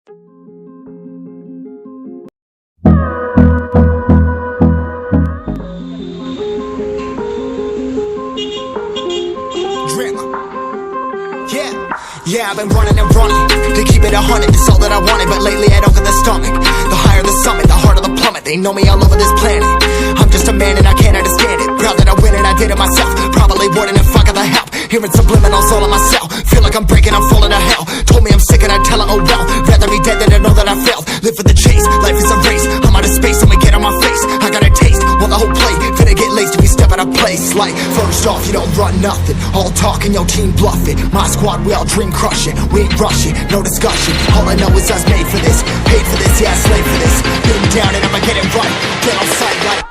Yeah, I've been running and running to keep it 100, it's all that I wanted. But lately I don't get the stomach. The higher the summit, the harder the plummet. They know me all over this planet. I'm just a man and I can't understand it. Proud that I win and I did it myself. Probably wouldn't if I got the help. Hearing subliminals all on myself. Feel like I'm breaking, I'm falling to hell. Told me I'm sick and I tell her, oh well. Rather be dead than to know that I failed. Live for the chase, life is a race. I'm out of space, I'ma get on my face. I got a taste, well the whole plate finna get laced if you step out of place. Like, first off, you don't run nothing. All talking, your team bluffing. My squad, we all dream crushing. We ain't rushing, no discussion. All I know is us made for this. Paid for this, yeah, slave for this. Been down and I'ma get it right. Get on sight like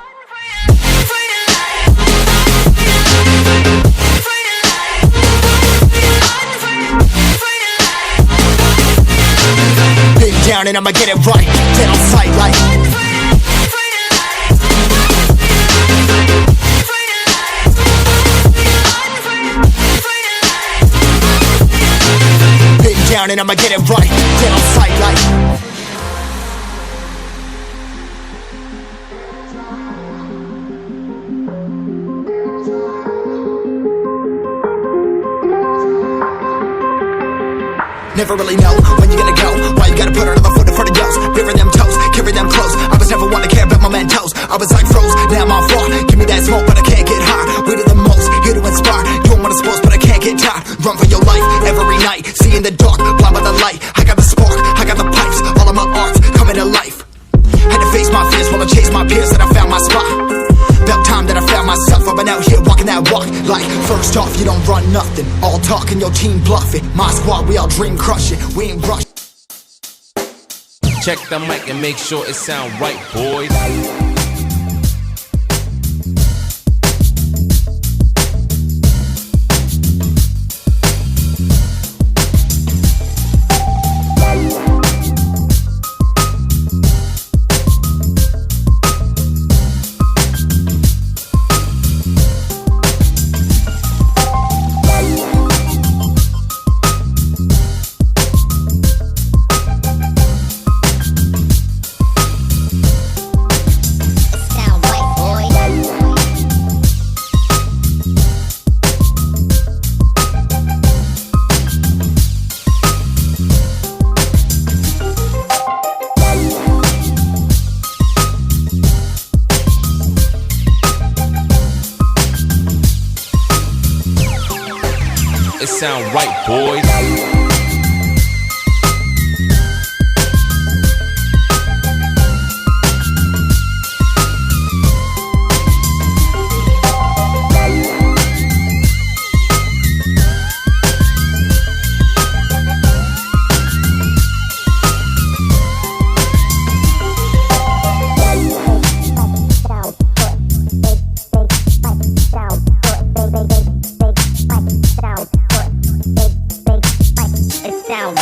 down and I'ma get it right. Get on sight like been down and I'ma get it right. Get on sight like never really know when you gonna go. Why you gotta put another foot in front of yours? Bury them toes, carry them close. I was never one to care about my mentos. I was like froze, now I'm on floor. Give me that smoke, but I can't get high. We do the most, here to inspire. Doing what I'm supposed, but I can't get tired. Run for your life, every night. See in the dark, blind by the light. I got the spark, I got the pipes. All of my arts coming to life. Had to face my fears while I chase my peers. That I found my spot. About time that I found myself. I've been out here walking that walk. Like, first off, you don't run nothing. All talking, your team bluffing. My squad, we all dream crushing. We ain't rushing. Check the mic and make sure it sound right, boys. It sound right, boys.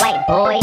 White boy.